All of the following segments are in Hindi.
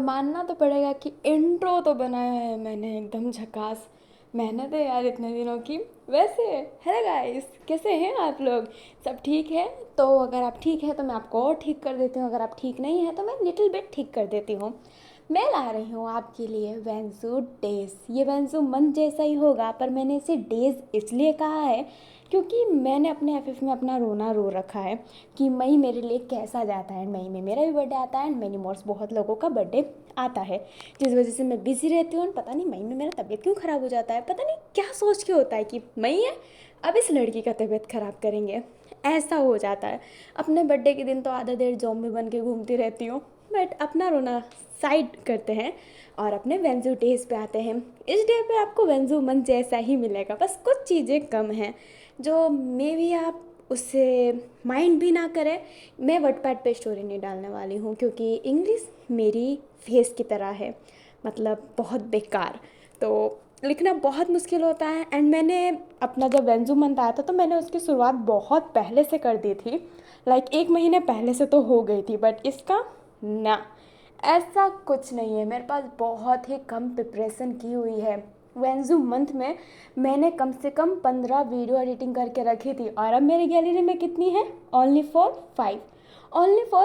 मानना तो पड़ेगा कि इंट्रो तो बनाया है मैंने एकदम झकास। मेहनत है यार इतने दिनों की। वैसे हेलो गाइस, कैसे हैं आप लोग? सब ठीक है? तो अगर आप ठीक है तो मैं आपको और ठीक कर देती हूँ, अगर आप ठीक नहीं है तो मैं लिटिल बिट ठीक कर देती हूँ। मैं ला रही हूँ आपके लिए वेंजू डेज। ये वेंजू मंथ जैसा ही होगा, पर मैंने इसे डेज इसलिए कहा है क्योंकि मैंने अपने एफएफ में अपना रोना रो रखा है कि मई मेरे लिए कैसा जाता है। मई में मेरा भी बर्थडे आता है एंड मैनी मोर्स बहुत लोगों का बर्थडे आता है, जिस वजह से मैं बिज़ी रहती हूँ। पता नहीं मई में मेरा तबीयत क्यों ख़राब हो जाता है, पता नहीं क्या सोच के होता है कि मई है अब इस लड़की का तबीयत ख़राब करेंगे, ऐसा हो जाता है। अपने बर्थडे के दिन तो आधा देर ज़ॉम्बी बन के घूमती रहती हूँ, बट अपना रोना साइड करते हैं और अपने वेंजू डेज पे आते हैं। इस डे पे आपको वेंजू मंथ जैसा ही मिलेगा, बस कुछ चीज़ें कम हैं जो मे भी आप उससे माइंड भी ना करें। मैं वटपैड पे स्टोरी नहीं डालने वाली हूँ क्योंकि इंग्लिश मेरी फेस की तरह है, मतलब बहुत बेकार, तो लिखना बहुत मुश्किल होता है। एंड मैंने अपना जब वेंजू मंथ आया था तो मैंने उसकी शुरुआत बहुत पहले से कर दी थी, लाइक 1 महीने पहले से तो हो गई थी, बट इसका ना, ऐसा कुछ नहीं है। मेरे पास बहुत ही कम प्रिपरेशन की हुई है। वेंजू मंथ में मैंने कम से कम 15 वीडियो एडिटिंग करके रखी थी और अब मेरी गैलरी में कितनी है? ओनली फॉर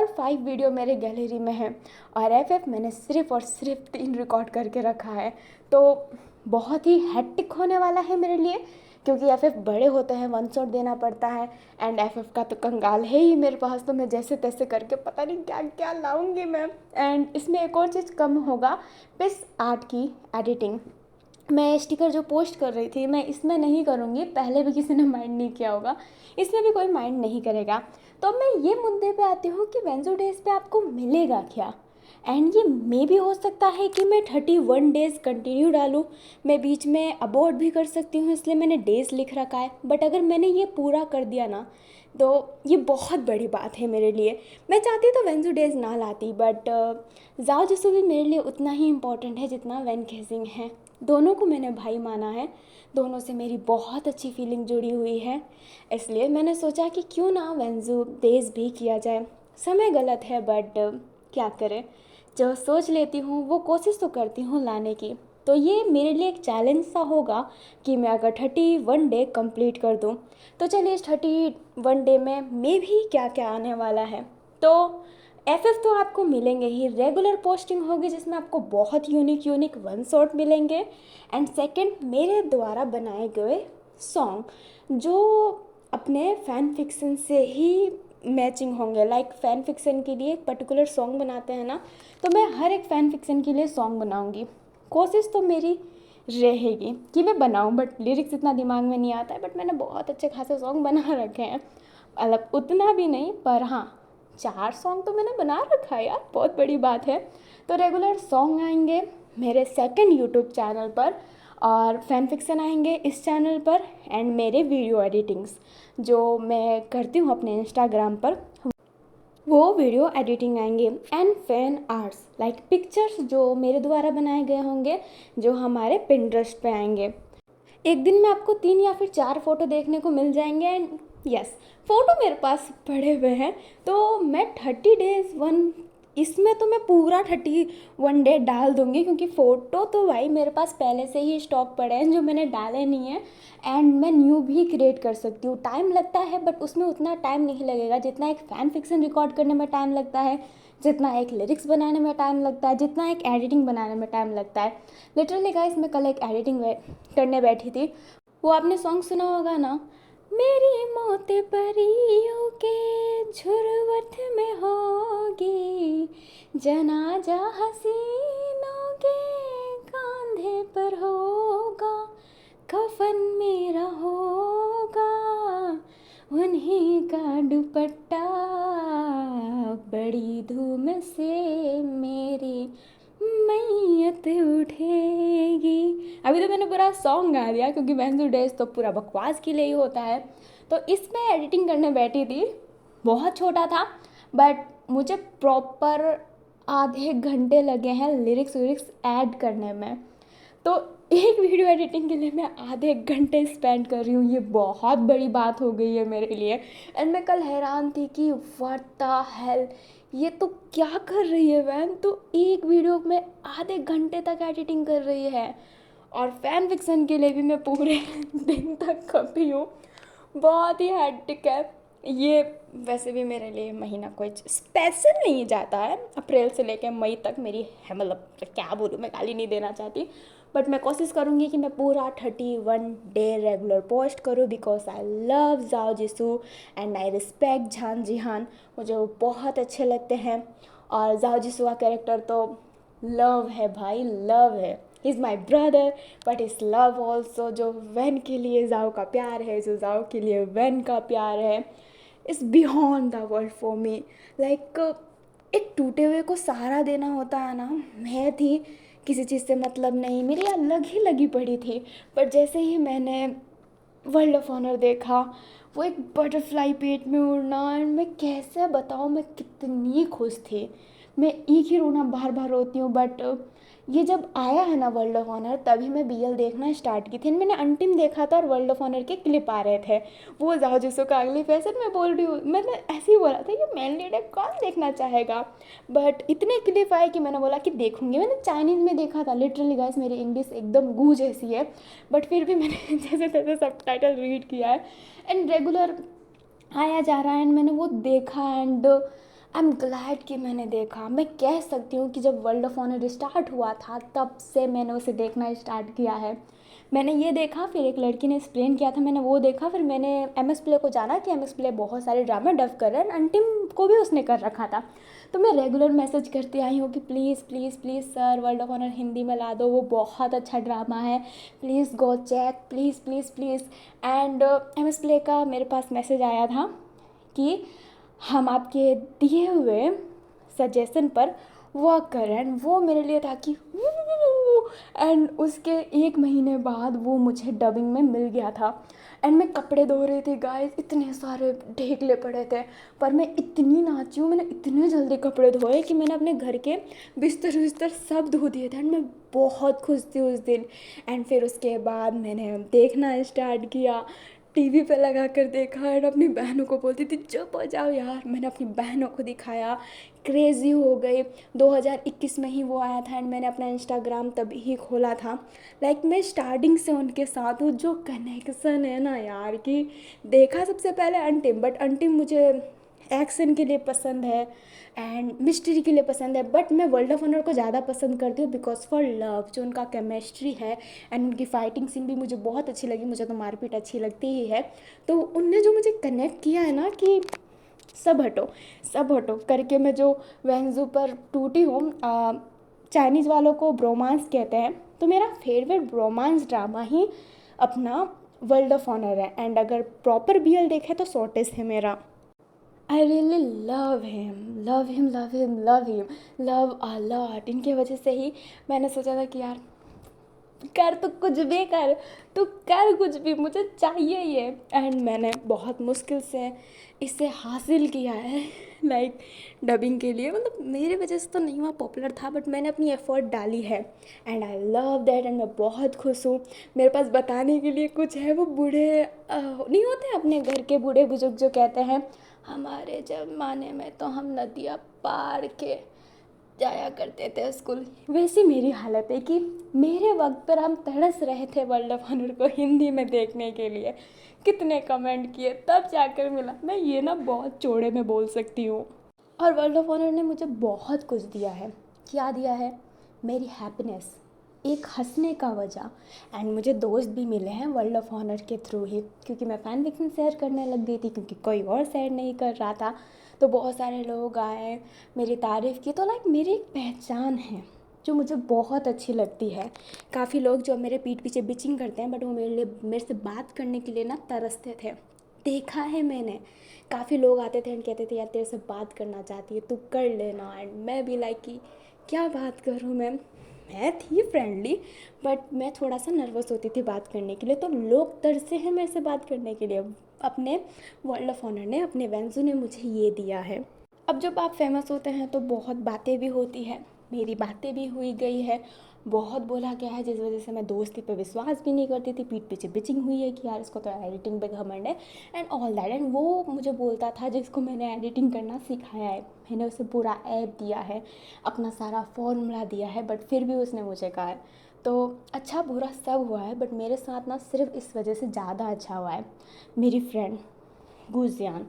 5 वीडियो मेरे गैलरी में है और एफएफ मैंने सिर्फ और सिर्फ 3 रिकॉर्ड करके रखा है। तो बहुत ही हैट्रिक होने वाला है मेरे लिए क्योंकि एफएफ बड़े होते हैं, वन शॉट देना पड़ता है एंड एफएफ का तो कंगाल है ही मेरे पास, तो मैं जैसे तैसे करके पता नहीं क्या क्या लाऊंगी मैं। एंड इसमें एक और चीज़ कम होगा, पिस आर्ट की एडिटिंग। मैं स्टिकर जो पोस्ट कर रही थी मैं इसमें नहीं करूँगी, पहले भी किसी ने माइंड नहीं किया होगा, इसमें भी कोई माइंड नहीं करेगा। तो अब मैं ये मुद्दे पे आती हूँ कि वेंजो डेज पे आपको मिलेगा क्या। एंड ये मे भी हो सकता है कि मैं 31 डेज़ कंटिन्यू डालूँ, मैं बीच में अबॉर्ट भी कर सकती हूँ, इसलिए मैंने डेज़ लिख रखा है। बट अगर मैंने ये पूरा कर दिया ना तो ये बहुत बड़ी बात है मेरे लिए। मैं चाहती तो वेंजो डेज़ ना लाती, बट जाओ जिसो भी मेरे लिए उतना ही इम्पोर्टेंट है जितना वैन खेजिंग है। दोनों को मैंने भाई माना है, दोनों से मेरी बहुत अच्छी फीलिंग जुड़ी हुई है, इसलिए मैंने सोचा कि क्यों ना वेंजू डेज़ भी किया जाए। समय गलत है बट क्या करें, जो सोच लेती हूँ वो कोशिश तो करती हूँ लाने की। तो ये मेरे लिए एक चैलेंज सा होगा कि मैं अगर 31 डे कंप्लीट कर दूँ। तो चलिए इस 31 डे में मे भी क्या क्या आने वाला है। तो एफएफ तो आपको मिलेंगे ही, रेगुलर पोस्टिंग होगी जिसमें आपको बहुत यूनिक यूनिक वन शॉट मिलेंगे। एंड सेकंड, मेरे द्वारा बनाए गए सॉन्ग जो अपने फ़ैन फिक्सन से ही मैचिंग होंगे। लाइक फ़ैन फिक्सन के लिए एक पर्टिकुलर सॉन्ग बनाते हैं ना, तो मैं हर एक फ़ैन फिक्सन के लिए सॉन्ग बनाऊंगी। कोशिश तो मेरी रहेगी कि मैं बनाऊं, बट लिरिक्स इतना दिमाग में नहीं आता है, बट मैंने बहुत अच्छे खासे सॉन्ग बना रखे हैं। मतलब उतना भी नहीं, पर हाँ 4 सॉन्ग तो मैंने बना रखा है यार, बहुत बड़ी बात है। तो रेगुलर सॉन्ग आएंगे मेरे सेकंड यूट्यूब चैनल पर और फैन फिक्सन आएंगे इस चैनल पर, एंड मेरे वीडियो एडिटिंग्स जो मैं करती हूँ अपने इंस्टाग्राम पर वो वीडियो एडिटिंग आएंगे। And fan arts like pictures जो मेरे द्वारा बनाए गए होंगे जो हमारे पिंटरेस्ट पे आएंगे। एक दिन में आपको 3 या फिर 4 फ़ोटो देखने को मिल जाएंगे। एंड यस, फ़ोटो मेरे पास पड़े हुए हैं, तो मैं 30 डेज़ वन इसमें तो मैं पूरा 31 डे डाल दूँगी क्योंकि फ़ोटो तो भाई मेरे पास पहले से ही स्टॉक पड़े हैं जो मैंने डाले नहीं हैं। एंड मैं न्यू भी क्रिएट कर सकती हूँ, टाइम लगता है बट उसमें उतना टाइम नहीं लगेगा जितना एक फ़ैन फिक्सन रिकॉर्ड करने में टाइम लगता है, जितना एक लिरिक्स बनाने में टाइम लगता है, जितना एक एडिटिंग बनाने में टाइम लगता है। लिटरली गाइस, मैं कल एक एडिटिंग करने बैठी थी, वो आपने सॉन्ग सुना होगा ना, मेरी मौत परियों के झुरवट में होगी, जनाजा हसीनों के कांधे पर होगा, कफन मेरा होगा उन्हीं का दुपट्टा, बड़ी धूम से मेरी मैयत उठेगी। अभी तो मैंने पूरा सॉन्ग गा दिया क्योंकि वेंजू डेज तो पूरा बकवास के लिए ही होता है। तो इसमें एडिटिंग करने बैठी थी, बहुत छोटा था बट मुझे प्रॉपर आधे घंटे लगे हैं लिरिक्स विरिक्स ऐड करने में। तो एक वीडियो एडिटिंग के लिए मैं आधे घंटे स्पेंड कर रही हूँ, ये बहुत बड़ी बात हो गई है मेरे लिए। एंड मैं कल हैरान थी कि व्हाट द हेल, ये तो क्या कर रही है वैन, तो एक वीडियो में आधे घंटे तक एडिटिंग कर रही है। और फैन फिक्शन के लिए भी मैं पूरे दिन तक कभी हूँ। बहुत ही हैक्टिक है ये। वैसे भी मेरे लिए महीना कुछ स्पेशल नहीं जाता है, अप्रैल से लेकर मई तक मेरी है, मतलब क्या बोलूँ, मैं गाली नहीं देना चाहती, बट मैं कोशिश करूँगी कि मैं पूरा 31 डे रेगुलर पोस्ट करूँ, बिकॉज आई लव जाओ जिसू एंड आई रिस्पेक्ट झान जिहान। मुझे वो बहुत अच्छे लगते हैं। और जाओ जिसू का कैरेक्टर तो लव है भाई, लव है। He is my brother but is love also. जो वैन के लिए जाओ का प्यार है, जो जाओ के लिए वैन का प्यार है, is beyond the world for me. Like एक टूटे हुए को सहारा देना होता है ना। मैं थी किसी चीज़ से मतलब नहीं, मेरी अलग ही लगी पड़ी थी। पर जैसे ही मैंने वर्ल्ड ऑफ ऑनर देखा, वो एक बटरफ्लाई पेट में उड़ना, एंड मैं कैसे बताऊँ मैं कितनी खुश थी। मैं एक ही रोना बार बार रोती हूँ, बट ये जब आया है ना वर्ल्ड ऑफ ऑनर, तभी मैं बीएल देखना स्टार्ट की थी। मैंने अंतिम देखा था और वर्ल्ड ऑफ ऑनर के क्लिप आ रहे थे, वो जाओ जिसो का अगली फैशन मैं बोल रही हूँ, मैंने ऐसे ही बोला था ये मेन लीड है, कौन देखना चाहेगा। बट इतने क्लिप आए कि मैंने बोला कि देखूंगी। मैंने चाइनीज़ में देखा था, लिटरली गाइस मेरी इंग्लिश एकदम गू जैसी है, बट फिर भी मैंने जैसे तैसे सबटाइटल रीड किया है एंड रेगुलर आया जा रहा है, एंड मैंने वो देखा एंड आई एम ग्लैड कि मैंने देखा। मैं कह सकती हूँ कि जब वर्ल्ड ऑफ ऑनर स्टार्ट हुआ था तब से मैंने उसे देखना स्टार्ट किया है। मैंने ये देखा, फिर एक लड़की ने एक्सप्लेन किया था, मैंने वो देखा, फिर मैंने एम एस प्ले को जाना कि एम एस प्ले बहुत सारे ड्रामे डब कर रहे हैं, अंतिम को भी उसने कर रखा था। तो मैं रेगुलर मैसेज करती आई हूँ कि please please please sir World of Honour Hindi में ला दो, वो बहुत अच्छा ड्रामा है, please go check, please please please. And M S play का मेरे पास मैसेज आया था कि हम आपके दिए हुए सजेशन पर वर्क कर रहे हैं। वो मेरे लिए था कि एंड उसके एक महीने बाद वो मुझे डबिंग में मिल गया था। एंड मैं कपड़े धो रही थी गाइस, इतने सारे ढेकले पड़े थे, पर मैं इतनी नाची हूँ, मैंने इतने जल्दी कपड़े धोए कि मैंने अपने घर के बिस्तर विस्तर सब धो दिए थे। एंड मैं बहुत खुश थी उस दिन। एंड फिर उसके बाद मैंने देखना स्टार्ट किया, टीवी पे लगा कर देखा, एंड अपनी बहनों को बोलती थी चुप हो जाओ यार। मैंने अपनी बहनों को दिखाया, क्रेज़ी हो गई। 2021 में ही वो आया था एंड मैंने अपना इंस्टाग्राम तभी ही खोला था। लाइक मैं स्टार्टिंग से उनके साथ हूँ। जो कनेक्शन है ना यार, कि देखा सबसे पहले अंटिम, बट अंटिम मुझे एक्शन के लिए पसंद है एंड मिस्ट्री के लिए पसंद है, बट मैं वर्ल्ड ऑफ ऑनर को ज़्यादा पसंद करती हूँ बिकॉज फॉर लव। जो उनका केमिस्ट्री है एंड उनकी फाइटिंग सीन भी मुझे बहुत अच्छी लगी। मुझे तो मारपीट अच्छी लगती ही है। तो उनने जो मुझे कनेक्ट किया है ना कि सब हटो सब हटो करके, मैं जो वेंजू पर टूटी हूँ। चाइनीज़ वालों को ब्रोमांस कहते हैं, तो मेरा फेवरेट ब्रोमांस ड्रामा ही अपना वर्ल्ड ऑफ ऑनर है। एंड अगर प्रॉपर बीएल देखे तो सॉर्टेस है मेरा। I really love him love him love him love him love a lot. इनके वजह से ही मैंने सोचा था कि यार कर, तो कुछ भी कर, तू कर कुछ भी, मुझे चाहिए ये। एंड मैंने बहुत मुश्किल से इसे हासिल किया है। लाइक डबिंग के लिए, मतलब मेरे वजह से तो नहीं हुआ पॉपुलर था, बट मैंने अपनी एफ़र्ट डाली है and I love that. And मैं बहुत खुश हूँ। मेरे पास बताने के लिए कुछ है। वो बूढ़े नहीं होते अपने घर के बूढ़े बुजुर्ग जो कहते हैं हमारे ज़माने में तो हम नदियाँ पार के जाया करते थे स्कूल, वैसी मेरी हालत है कि मेरे वक्त पर हम तरस रहे थे वर्ल्ड ऑफ ऑनर को हिंदी में देखने के लिए। कितने कमेंट किए तब जाकर मिला। मैं ये ना बहुत चौड़े में बोल सकती हूँ। और वर्ल्ड ऑफ ऑनर ने मुझे बहुत कुछ दिया है। क्या दिया है? मेरी हैप्पीनेस, एक हंसने का वजह। एंड मुझे दोस्त भी मिले हैं वर्ल्ड ऑफ ऑनर के थ्रू ही, क्योंकि मैं फ़ैन फिक्शन शेयर करने लग गई थी, क्योंकि कोई और शेयर नहीं कर रहा था। तो बहुत सारे लोग आए, मेरी तारीफ़ की, तो लाइक मेरी एक पहचान है जो मुझे बहुत अच्छी लगती है। काफ़ी लोग जो मेरे पीठ पीछे बिचिंग करते हैं, बट वो मेरे से बात करने के लिए ना तरसते थे। देखा है मैंने, काफ़ी लोग आते थे एंड कहते थे यार तेरे से बात करना चाहती है, तू कर लेना। एंड मैं भी लाइक कि क्या बात करूँ मैं थी फ्रेंडली, बट मैं थोड़ा सा नर्वस होती थी बात करने के लिए। तो लोग तरसे हैं मेरे से बात करने के लिए। अपने वर्ल्ड ऑफ ऑनर ने, अपने वेंजू ने मुझे ये दिया है। अब जब आप फेमस होते हैं तो बहुत बातें भी होती हैं, मेरी बातें भी हुई गई है। बहुत बोला गया है, जिस वजह से मैं दोस्ती पे विश्वास भी नहीं करती थी। पीठ पीछे बिचिंग हुई है कि यार इसको तो एडिटिंग पे घमंड है एंड ऑल दैट। एंड वो मुझे बोलता था जिसको मैंने एडिटिंग करना सिखाया है, मैंने उसे पूरा ऐप दिया है, अपना सारा फॉर्मूला दिया है, बट फिर भी उसने मुझे कहा है। तो अच्छा बुरा सब हुआ है, बट मेरे साथ ना सिर्फ इस वजह से ज़्यादा अच्छा हुआ है, मेरी फ्रेंड गुजियान,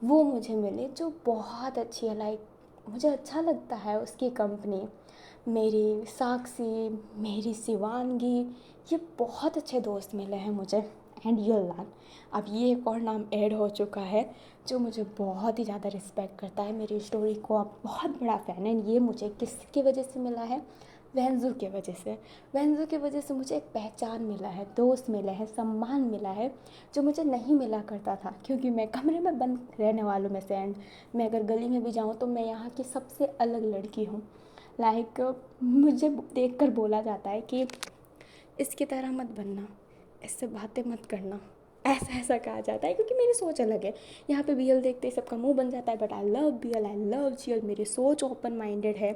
वो मुझे मिली जो बहुत अच्छी है। लाइक मुझे अच्छा लगता है उसकी कंपनी। मेरी साक्षी, मेरी शिवांगी, ये बहुत अच्छे दोस्त मिले हैं मुझे। एंड युलान, अब ये एक और नाम ऐड हो चुका है जो मुझे बहुत ही ज़्यादा रिस्पेक्ट करता है, मेरी स्टोरी को अब बहुत बड़ा फ़ैन है। ये मुझे किसकी वजह से मिला है? वेंजू की वजह से। वेंजू की वजह से मुझे एक पहचान मिला है, दोस्त मिले हैं, सम्मान मिला है, जो मुझे नहीं मिला करता था, क्योंकि मैं कमरे में बंद रहने वालों में से। एंड मैं अगर गली में भी जाऊँ तो मैं यहाँ की सबसे अलग लड़की हूँ। लाइक मुझे देख कर बोला जाता है कि इसकी तरह मत बनना, इससे बातें मत करना, ऐसा ऐसा कहा जाता है, क्योंकि मेरी सोच अलग है। यहाँ पे बीएल देखते ही सबका मुंह बन जाता है, but I love BL, I love GL. मेरी सोच ओपन माइंडेड है,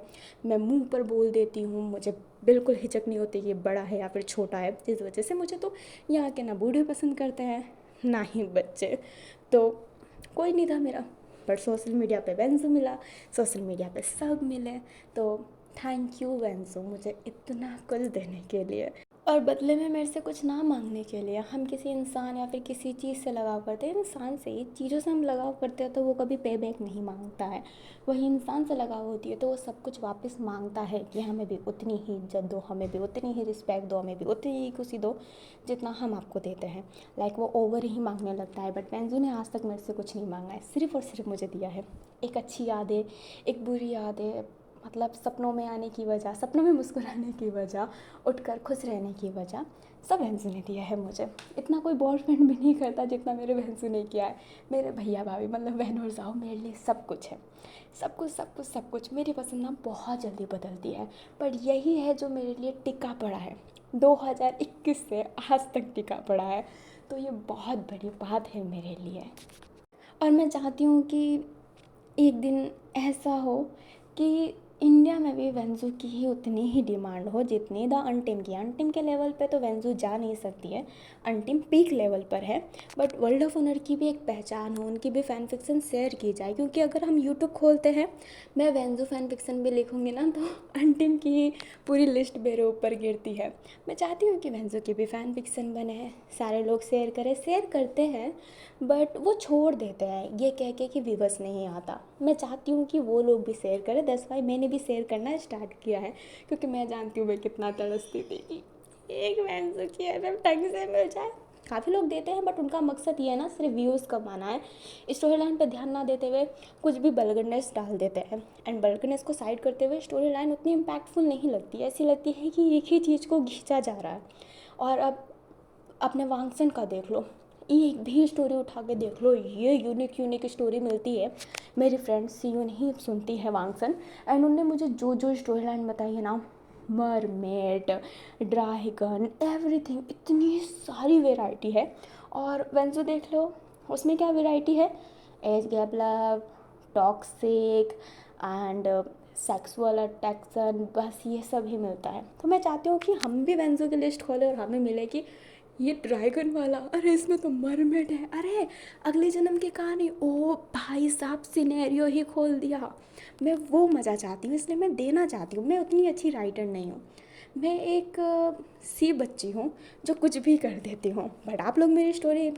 मैं मुंह पर बोल देती हूँ, मुझे बिल्कुल हिचक नहीं होती कि बड़ा है या फिर छोटा है। जिस वजह से मुझे तो यहाँ के ना बूढ़े पसंद करते हैं ना ही बच्चे। तो कोई नहीं था मेरा, पर सोशल मीडिया पे वेंजू मिला, सोशल मीडिया पे सब मिले। तो थैंक यू वेंजू, मुझे इतना कुछ देने के लिए और बदले में मेरे से कुछ ना मांगने के लिए। हम किसी इंसान या फिर किसी चीज़ से लगाव करते हैं, इंसान से ही चीज़ों से हम लगाव करते हैं तो वो कभी पे बैक नहीं मांगता है। वही इंसान से लगाव होती है तो वो सब कुछ वापस मांगता है कि हमें भी उतनी ही इज्जत दो, हमें भी उतनी ही रिस्पेक्ट दो, हमें भी उतनी ही खुशी दो जितना हम आपको देते हैं। लाइक वो ओवर ही मांगने लगता है। बट वेंजू ने आज तक मेरे से कुछ नहीं मांगा है, सिर्फ़ और सिर्फ मुझे दिया है। एक अच्छी यादें, एक बुरी यादें, मतलब सपनों में आने की वजह, सपनों में मुस्कुराने की वजह, उठकर खुश रहने की वजह, सब वेंजू ने दिया है मुझे। इतना कोई बॉयफ्रेंड भी नहीं करता जितना मेरे वेंजू ने किया है। मेरे भैया भाभी मतलब बहन और जाओ मेरे लिए सब कुछ है, सब कुछ सब कुछ सब कुछ। मेरी पसंद ना बहुत जल्दी बदलती है, पर यही है जो मेरे लिए टिका पड़ा है, 2021 से आज तक टिका पड़ा है। तो ये बहुत बड़ी बात है मेरे लिए। और मैं चाहती हूँ कि एक दिन ऐसा हो कि इंडिया में भी वेंजू की ही उतनी ही डिमांड हो जितनी द अनटिम की। अनटिम के लेवल पे तो वेंजू जा नहीं सकती है, अनटिम पीक लेवल पर है, बट वर्ल्ड ऑफ ऑनर की भी एक पहचान हो, उनकी भी फ़ैन फिक्सन शेयर की जाए। क्योंकि अगर हम यूट्यूब खोलते हैं, मैं वेंजू फ़ैन फिक्सन भी लिखूँगी ना तो अनटिम की ही पूरी लिस्ट मेरे ऊपर गिरती है। मैं चाहती हूँ कि वेंजू की भी फ़ैन फिक्सन बने, सारे लोग शेयर करें, शेयर करते हैं बट वो छोड़ देते हैं ये कह के कि व्यूवर्स नहीं आता। मैं चाहती हूँ कि वो लोग भी शेयर करें, दैट्स वाई मैंने भी शेयर करना स्टार्ट किया है, क्योंकि मैं जानती हूँ मैं कितना तरसती थी कि एक वेंजू की एफएम ढंग से मिल जाए। काफ़ी लोग देते हैं बट उनका मकसद ये है ना सिर्फ व्यूज़ कमाना है, स्टोरी लाइन पर ध्यान ना देते हुए कुछ भी बल्गरनेस डाल देते हैं। एंड बल्गरनेस को साइड करते हुए स्टोरी लाइन उतनी इम्पैक्टफुल नहीं लगती, ऐसी लगती है कि एक ही चीज़ को खींचा जा रहा है। और अब अपने वांगसन का देख लो, एक भी स्टोरी उठा के देख लो, ये यूनिक यूनिक स्टोरी मिलती है। मेरी फ्रेंड सीयू नहीं सुनती है वांगसन, एंड उनने मुझे जो जो स्टोरी लाइन बताई है ना, मरमेड, ड्रैगन, एवरीथिंग, इतनी सारी वेराइटी है। और वेंजो देख लो, उसमें क्या वेराइटी है? Age gap love, toxic and sexual attraction, बस ये सब ही मिलता है। तो मैं चाहती हूँ कि हम भी वेंजो की लिस्ट खोलें और हमें मिले कि ये ड्रैगन वाला, अरे इसमें तो मरमेड है, अरे अगले जन्म की कहानी, ओ भाई साहब सिनेरियो ही खोल दिया। मैं वो मज़ा चाहती हूँ, इसलिए मैं देना चाहती हूँ। मैं उतनी अच्छी राइटर नहीं हूँ, मैं एक सी बच्ची हूँ जो कुछ भी कर देती हूँ। बट आप लोग मेरी स्टोरी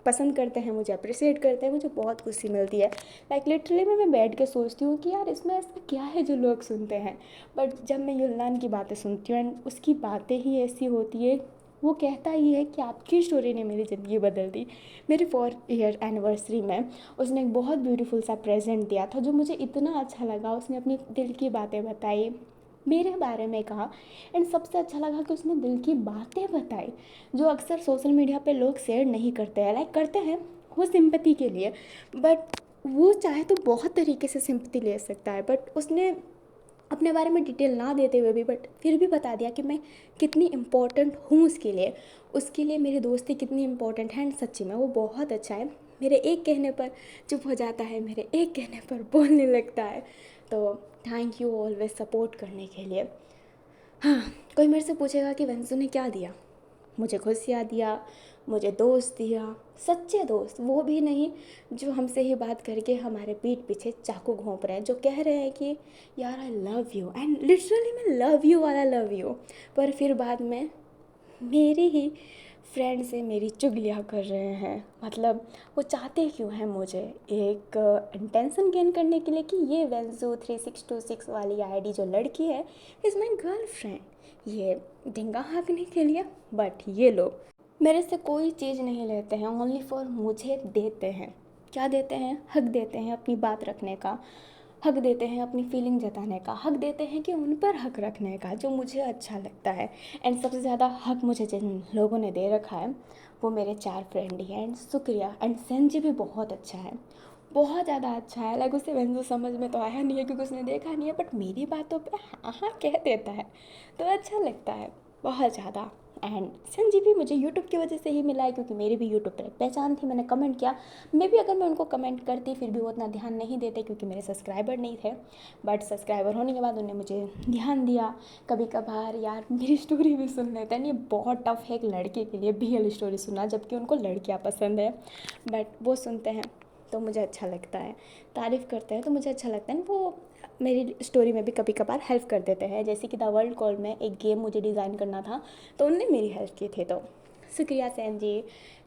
पसंद करते हैं, मुझे अप्रिशिएट करते हैं, मुझे बहुत खुशी मिलती है। लाइक लिटरली मैं बैठ के सोचती हूँ कि यार इसमें ऐसा क्या है जो लोग सुनते हैं। बट जब मैं युल्लान की बातें सुनती हूँ एंड उसकी बातें ही ऐसी होती है, वो कहता ही है कि आपकी स्टोरी ने मेरी ज़िंदगी बदल दी। मेरी 4 ईयर एनिवर्सरी में उसने एक बहुत ब्यूटीफुल सा प्रेजेंट दिया था जो मुझे इतना अच्छा लगा। उसने अपनी दिल की बातें बताई, मेरे बारे में कहा, एंड सबसे अच्छा लगा कि उसने दिल की बातें बताई जो अक्सर सोशल मीडिया पे लोग शेयर नहीं करते हैं। लाइक करते हैं वो सिंपैथी के लिए, बट वो चाहे तो बहुत तरीके से सिंपैथी ले सकता है। बट उसने अपने बारे में डिटेल ना देते हुए भी बट फिर भी बता दिया कि मैं कितनी इम्पोर्टेंट हूँ उसके लिए मेरी दोस्ती कितनी इम्पोर्टेंट है। एंड सच्ची में वो बहुत अच्छा है, मेरे एक कहने पर चुप हो जाता है, मेरे एक कहने पर बोलने लगता है। तो थैंक यू ऑलवेज सपोर्ट करने के लिए। हाँ, कोई मेरे से पूछेगा कि वेंसू ने क्या दिया, मुझे खुशियाँ दिया, मुझे दोस्त दिया, सच्चे दोस्त, वो भी नहीं जो हमसे ही बात करके हमारे पीठ पीछे चाकू घोंप रहे हैं, जो कह रहे हैं कि यार I love you, and literally मैं लव यू वाला लव यू, पर फिर बाद में मेरी ही फ्रेंड से मेरी चुगलियाँ कर रहे हैं। मतलब वो चाहते क्यों हैं मुझे एक इंटेंशन गेन करने के लिए कि ये वेंजो 3626 वाली आईडी जो लड़की है इज़ माई गर्ल फ्रेंड, ये डिंगा हाँकने के लिए। बट ये लोग मेरे से कोई चीज़ नहीं लेते हैं, ओनली फॉर मुझे देते हैं। क्या देते हैं? हक देते हैं अपनी बात रखने का, हक देते हैं अपनी फीलिंग जताने का, हक देते हैं कि उन पर हक रखने का जो मुझे अच्छा लगता है। एंड सबसे ज़्यादा हक मुझे जिन लोगों ने दे रखा है वो मेरे 4 फ्रेंड ही हैं। एंड शुक्रिया। एंड सेंजी भी बहुत अच्छा है, बहुत ज़्यादा अच्छा है। लाइक उसे वेंजो समझ में तो आया नहीं है क्योंकि उसने देखा नहीं है, बट मेरी बातों पे हाँ हाँ कह देता है, तो अच्छा लगता है बहुत ज़्यादा। एंड संजी भी मुझे यूट्यूब की वजह से ही मिला है क्योंकि मेरी भी यूट्यूब पर पहचान थी, मैंने कमेंट किया। मे भी अगर मैं उनको कमेंट करती फिर भी वो उतना ध्यान नहीं देते क्योंकि मेरे सब्सक्राइबर नहीं थे, बट सब्सक्राइबर होने के बाद उन्होंने मुझे ध्यान दिया। कभी कभार यार मेरी स्टोरी भी सुन लेते हैं। ये बहुत टफ है एक लड़के के लिए BL स्टोरी सुनना, जबकि उनको लड़कियाँ पसंद है, बट वो सुनते हैं तो मुझे अच्छा लगता है, तारीफ़ करते हैं तो मुझे अच्छा लगता है। वो मेरी स्टोरी में भी कभी कभार हेल्प कर देते हैं, जैसे कि द वर्ल्ड कॉल में एक गेम मुझे डिज़ाइन करना था तो उनने मेरी हेल्प की थी। तो शुक्रिया सैन जी,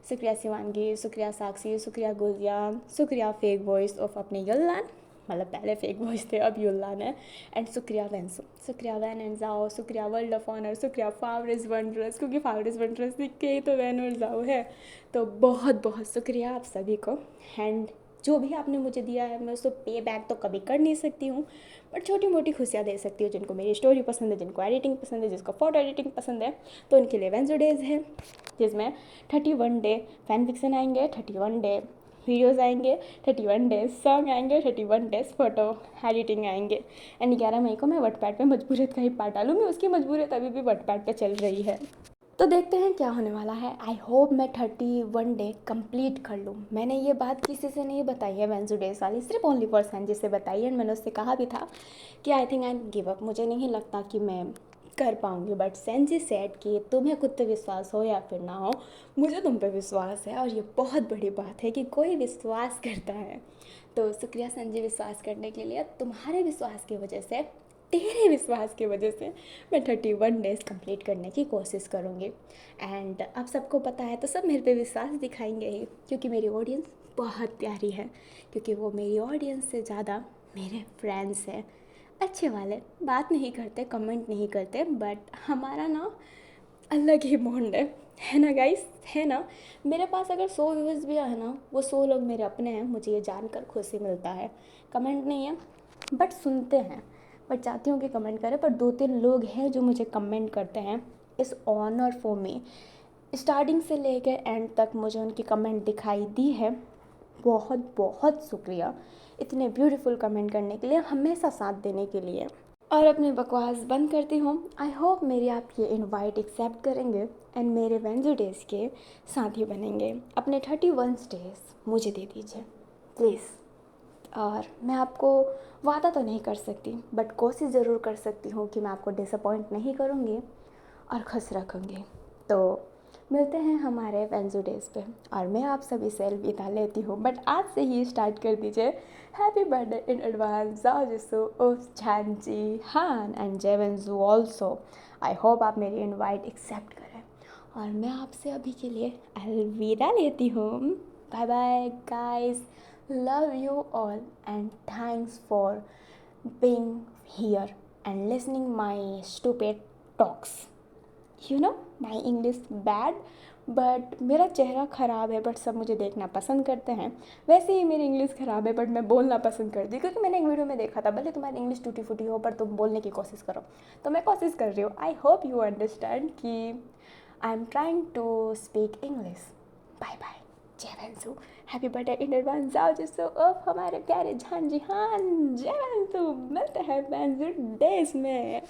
शुक्रिया शिवानगी, शुक्रिया साक्षी, शुक्रिया गुजिया, शुक्रिया फेक वॉइस ऑफ अपने युल्लान, मतलब पहले फेक वॉइस थे अब युल्लान है। एंड शुक्रिया वेंसो, शुक्रिया वैन एंड जाओ, शुक्रिया वर्ल्ड ऑफ ऑनर, शुक्रिया फावरेज वंडरस, क्योंकि फावरेज वंडरस दिख के ही तो वैन और जाओ है। तो बहुत बहुत शुक्रिया आप सभी को। एंड जो भी आपने मुझे दिया है मैं उसको पे बैक तो कभी कर नहीं सकती हूँ, बट छोटी मोटी खुशियाँ दे सकती हूँ। जिनको मेरी स्टोरी पसंद है, जिनको एडिटिंग पसंद है, जिसको फोटो एडिटिंग पसंद है, तो उनके लिए वेंसो डेज़ है जिसमें 31 डे फैन फिक्सन आएंगे, 31 डे वीडियोज़ आएंगे, 31 डेज सॉन्ग आएंगे, 31 डेज फोटो एडिटिंग आएंगे। एंड 11 मई को मैं वटपैड पे मजबूरियत का ही पार्ट डालूंगी, उसकी मजबूरियत अभी भी वटपैड पे चल रही है। तो देखते हैं क्या होने वाला है। आई होप मैं 31 डे कंप्लीट कर लूँ। मैंने ये बात किसी से नहीं बताई है वेंसो डेज वाली, सिर्फ ओनली फॉर सैन से बताई है। एंड मैंने उससे कहा भी था कि I think I give up, मुझे नहीं लगता कि मैं कर पाऊँगी। बट सैन जी सेड कि तुम्हें खुद पे विश्वास हो या फिर ना हो, मुझे तुम पे विश्वास है, और ये बहुत बड़ी बात है कि कोई विश्वास करता है। तो शुक्रिया सैन जी विश्वास करने के लिए। तुम्हारे विश्वास की वजह से, तेरे विश्वास की वजह से मैं 31 डेज़ कंप्लीट करने की कोशिश करूँगी। एंड अब सबको पता है तो सब मेरे पे विश्वास दिखाएंगे ही, क्योंकि मेरी ऑडियंस बहुत प्यारी है, क्योंकि वो मेरी ऑडियंस से ज़्यादा मेरे फ्रेंड्स हैं, अच्छे वाले, बात नहीं करते, कमेंट नहीं करते, बट हमारा ना अलग ही बॉन्ड है ना गाइस, है ना। मेरे पास अगर 100 व्यूज़ भी है ना, वो 100 लोग मेरे अपने हैं, मुझे ये जानकर खुशी मिलता है। कमेंट नहीं है बट सुनते हैं, बट चाहती हूँ कि कमेंट करें, पर 2-3 लोग हैं जो मुझे कमेंट करते हैं। इस ऑनर फॉर मी, स्टार्टिंग से लेकर एंड तक मुझे उनकी कमेंट दिखाई दी है। बहुत बहुत शुक्रिया इतने ब्यूटीफुल कमेंट करने के लिए, हमेशा साथ देने के लिए। और अपनी बकवास बंद करती हूँ। आई होप मेरी आप ये इनवाइट एक्सेप्ट करेंगे एंड मेरे वेंसो डेज़ के साथी बनेंगे। अपने 31 डेज़ मुझे दे दीजिए प्लीज़। और मैं आपको वादा तो नहीं कर सकती, बट कोशिश ज़रूर कर सकती हूँ कि मैं आपको डिसअपॉइंट नहीं करूँगी और खुश रखूँगी। तो मिलते हैं हमारे वेंसो डेज़ पे, और मैं आप सभी से अलविदा लेती हूँ। बट आज से ही स्टार्ट कर दीजिए हैप्पी बर्थडे इन एडवांस जाओ जिसो उफ झांजी हान एंड जय वेंसो ऑल्सो। आई होप आप मेरी इनवाइट एक्सेप्ट करें, और मैं आपसे अभी के लिए अलविदा लेती हूँ। Bye bye guys, love you all and thanks for being here and listening my stupid talks. You know my English bad, but मेरा चेहरा ख़राब है, बट सब मुझे देखना पसंद करते हैं। वैसे ही मेरी इंग्लिश ख़राब है, बट मैं बोलना पसंद करती हूँ, क्योंकि मैंने एक वीडियो में देखा था भले तुम्हारी इंग्लिश टूटी फूटी हो पर तुम बोलने की कोशिश करो, तो मैं कोशिश कर रही हूँ। आई होप यू अंडरस्टैंड कि I am trying to speak English. Bye bye, जय वेंसू, हैप्पी बर्थडे इन एडवांस जाओ जिसो ऑफ हमारे प्यारे झांझी हान। जय वेंसू, मिलते हैं वेंसू डेज में।